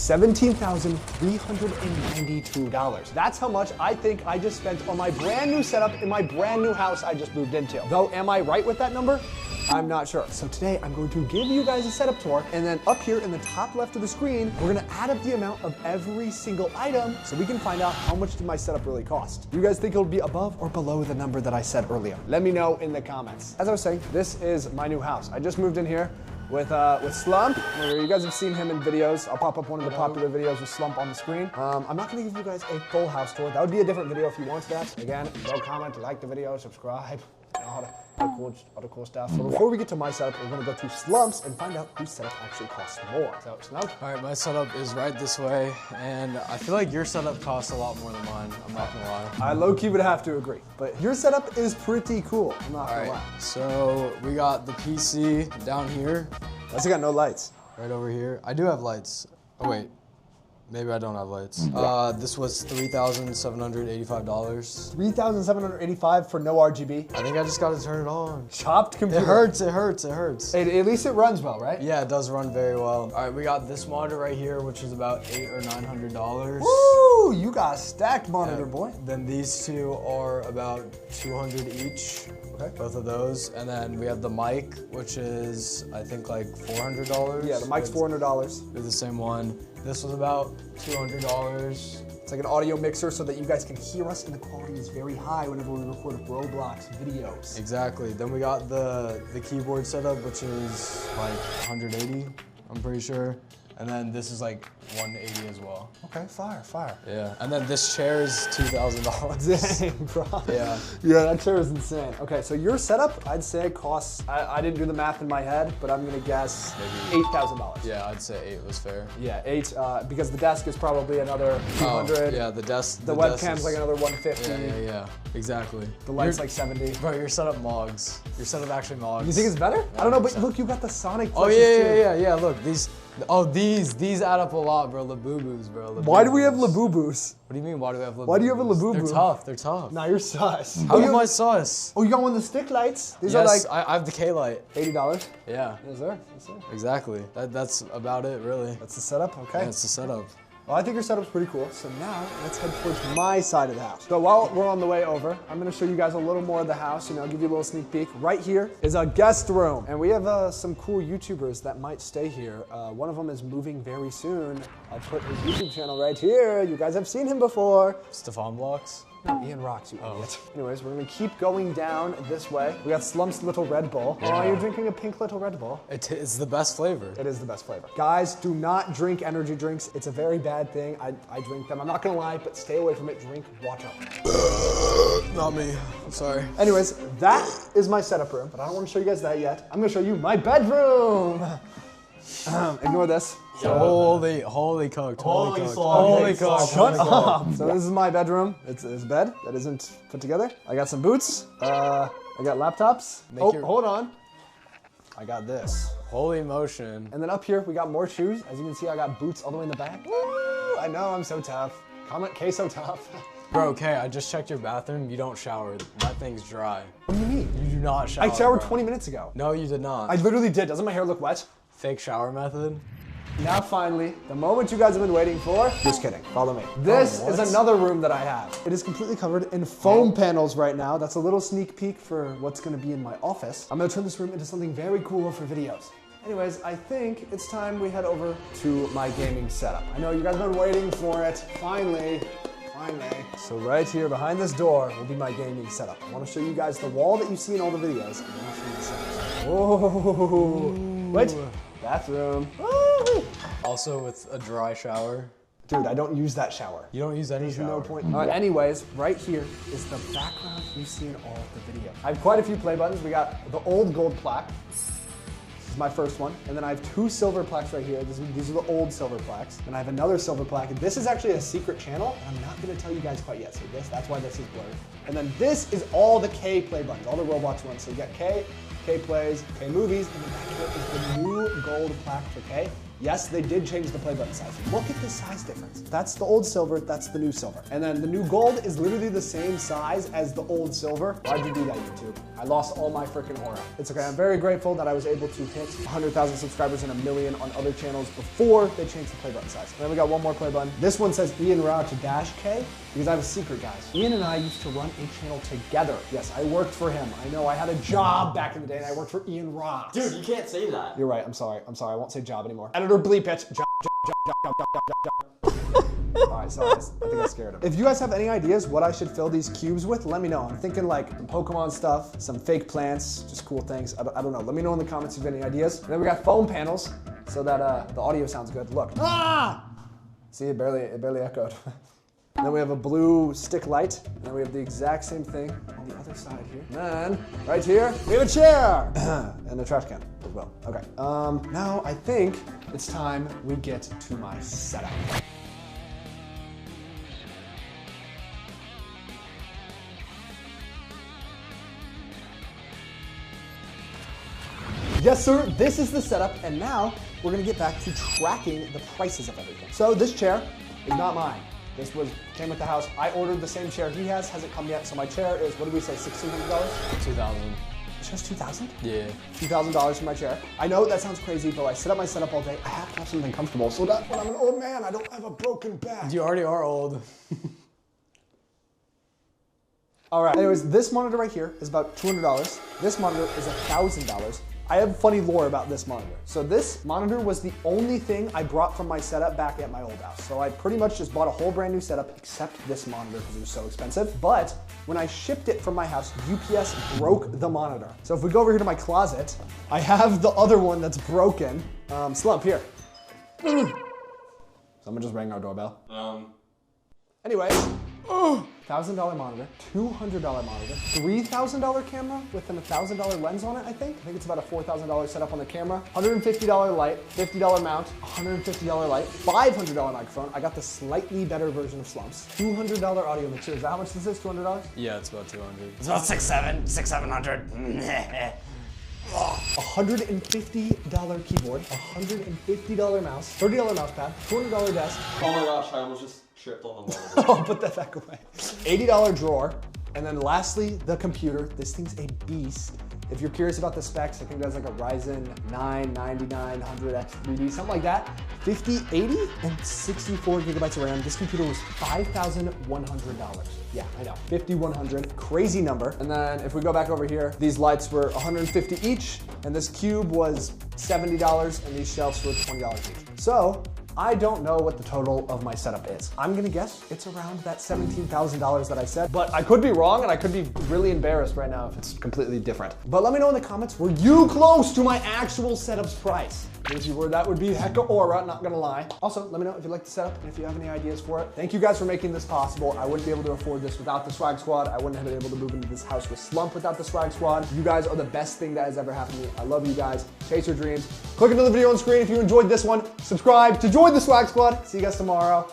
$17,392. That's how much I think I just spent on my brand new setup in my brand new house I just moved into. Though, am I right with that number? I'm not sure. So today I'm going to give you guys a setup tour, and then up here in the top left of the screen, we're gonna add up the amount of every single item so we can find out how much did my setup really cost. Do you guys think it'll be above or below the number that I said earlier? Let me know in the comments. As I was saying, this is my new house. I just moved in here with Slump. You guys have seen him in videos. I'll pop up one of the popular videos with Slump on the screen. I'm not gonna give you guys a full house tour. That would be a different video if you want that. Again, go comment, like the video, subscribe, all the cool stuff. So before we get to my setup, we're gonna go to Slump's and find out whose setup actually costs more. So Slump. All right, my setup is right this way, and I feel like your setup costs a lot more than mine. I'm not gonna lie. I low-key would have to agree, but your setup is pretty cool. I'm not gonna lie. So we got the PC down here. I still got no lights. Right over here. I do have lights. Oh wait, maybe I don't have lights. This was $3,785. $3,785 for no RGB. I think I just gotta turn it on. Chopped computer. It hurts, it hurts, it hurts. At least it runs well, right? Yeah, it does run very well. All right, we got this monitor right here, which is about $800 or $900. Woo! You got a stacked monitor, boy. Then these two are about $200 each. Okay. Both of those. And then we have the mic, which is, I think, like $400. Yeah, the mic's $400. They're the same one. This was about $200. It's like an audio mixer so that you guys can hear us and the quality is very high whenever we record Roblox videos. Exactly. Then we got the keyboard setup, which is like $180, I'm pretty sure. And then this is like $180 as well. Okay, fire. Yeah, and then this chair is $2,000. Dang, bro. Yeah. Yeah, that chair is insane. Okay, so your setup, I'd say costs, I didn't do the math in my head, but I'm gonna guess maybe $8,000. Yeah, I'd say 8 was fair. Yeah, 8, because the desk is probably another 200. Yeah, the desk. The webcam's like another 150. Yeah, exactly. The light's like 70. Bro, your setup mogs. Your setup actually mogs. You think it's better? I don't know, but look, you got the Sonic. Oh yeah. Look, these add up a lot, bro. Labubu's, bro. Why do we have Labubus? What do you mean? Why do we have Labubus? Why do you have a Labubu? They're tough. Nah, you're sus. How am I sus? Oh, you got one of the stick lights? These yes, are like I have the K light. $80. Yeah. Yes, sir. Exactly. That's about it, really. That's the setup. Okay. Yeah, it's the setup. Well, I think your setup's pretty cool. So now let's head towards my side of the house. So while we're on the way over, I'm gonna show you guys a little more of the house. Give you a little sneak peek. Right here is a guest room. And we have some cool YouTubers that might stay here. One of them is moving very soon. I'll put his YouTube channel right here. You guys have seen him before. Stefan Blocks? No, Ian Rocks, you idiot. Anyways, we're gonna keep going down this way. We got Slump's little Red Bull. Yeah. Oh, you're drinking a pink little Red Bull. It's the best flavor. It is the best flavor. Guys, do not drink energy drinks. It's a very bad thing. I drink them. I'm not gonna lie, but stay away from it. Drink water. Not me. I'm sorry. Anyways, that is my setup room, but I don't want to show you guys that yet. I'm gonna show you my bedroom. Ignore this. Holy cooked. Holy cooked. Shut up. So this is my bedroom. It's a bed that isn't put together. I got some boots. I got laptops. Hold on. I got this. Holy motion. And then up here, we got more shoes. As you can see, I got boots all the way in the back. Woo! I know, I'm so tough. Comment K so tough. Bro, okay, I just checked your bathroom. You don't shower. That thing's dry. What do you mean? You do not shower. I showered 20 minutes ago. No, you did not. I literally did. Doesn't my hair look wet? Fake shower method. Now finally, the moment you guys have been waiting for. Just kidding, follow me. This is another room that I have. It is completely covered in foam panels right now. That's a little sneak peek for what's gonna be in my office. I'm gonna turn this room into something very cool for videos. Anyways, I think it's time we head over to my gaming setup. I know you guys have been waiting for it. Finally. So right here behind this door will be my gaming setup. I wanna show you guys the wall that you see in all the videos. And then I'll show you the setup. Whoa, wait, bathroom. Also with a dry shower. Dude, I don't use that shower. You don't use any There's shower? no point. All right, anyways, right here is the background you see in all of the videos. I have quite a few play buttons. We got the old gold plaque. This is my first one. And then I have 2 silver plaques right here. These are the old silver plaques. And I have another silver plaque. And this is actually a secret channel. And I'm not gonna tell you guys quite yet. So that's why this is blurred. And then this is all the K play buttons, all the Roblox ones. So you got K Plays, K Movies, and then back here is the new gold plaque for K. Yes, they did change the play button size. Look at the size difference. That's the old silver, that's the new silver. And then the new gold is literally the same size as the old silver. Why'd you do that, YouTube? I lost all my freaking aura. It's okay, I'm very grateful that I was able to hit 100,000 subscribers and 1 million on other channels before they changed the play button size. And then we got one more play button. This one says Ian Ra to Dash K because I have a secret, guys. Ian and I used to run a channel together. Yes, I worked for him. I know I had a job back in the day and I worked for Ian Ra. Dude, you can't say that. You're right, I'm sorry. I won't say job anymore. Editor bleep it. Job. All right, sorry, I think I scared him. If you guys have any ideas what I should fill these cubes with, let me know. I'm thinking like some Pokemon stuff, some fake plants, just cool things. I don't know. Let me know in the comments if you have any ideas. And then we got foam panels so that the audio sounds good. Look. Ah! See, it barely echoed. Then we have a blue stick light, and then we have the exact same thing on the other side here. And then, right here, we have a chair! And a trash can as well. Okay, now I think it's time we get to my setup. Yes, sir, this is the setup, and now we're gonna get back to tracking the prices of everything. So this chair is not mine. This came with the house. I ordered the same chair he has, hasn't come yet. So my chair is, what did we say, $1,600? 2,000. The chair's $2,000? Yeah. $2,000 for my chair. I know that sounds crazy, but I set up my setup all day. I have to have something comfortable so that when I'm an old man, I don't have a broken back. You already are old. All right, anyways, this monitor right here is about $200. This monitor is $1,000. I have funny lore about this monitor. So this monitor was the only thing I brought from my setup back at my old house. So I pretty much just bought a whole brand new setup except this monitor because it was so expensive. But when I shipped it from my house, UPS broke the monitor. So if we go over here to my closet, I have the other one that's broken. Slump, here. Someone just rang our doorbell. Anyways, $1,000 monitor, $200 monitor, $3,000 camera with an $1,000 lens on it, I think. I think it's about a $4,000 setup on the camera, $150 light, $50 mount, $150 light, $500 microphone. I got the slightly better version of Slumps. $200 audio mixer. Is that how much this is, $200? Yeah, it's about 200. It's about $700. $150 keyboard, $150 mouse, $30 mouse pad, $200 desk. Oh my gosh, I almost just tripped on the monitor. Oh, put that back away. $80 drawer. And then lastly, the computer. This thing's a beast. If you're curious about the specs, I think it has like a Ryzen 9 9900X3D, something like that. 5080 and 64 gigabytes of RAM. This computer was $5,100. Yeah, I know, 5,100, crazy number. And then if we go back over here, these lights were $150 each, and this cube was $70, and these shelves were $20 each. So, I don't know what the total of my setup is. I'm gonna guess it's around that $17,000 that I said, but I could be wrong and I could be really embarrassed right now if it's completely different. But let me know in the comments, were you close to my actual setup's price? If you were, that would be hecka aura, not gonna lie. Also, let me know if you like the setup and if you have any ideas for it. Thank you guys for making this possible. I wouldn't be able to afford this without the Swag Squad. I wouldn't have been able to move into this house with Slump without the Swag Squad. You guys are the best thing that has ever happened to me. I love you guys. Chase your dreams. Click another video on screen if you enjoyed this one. Subscribe to join the Swag Squad. See you guys tomorrow.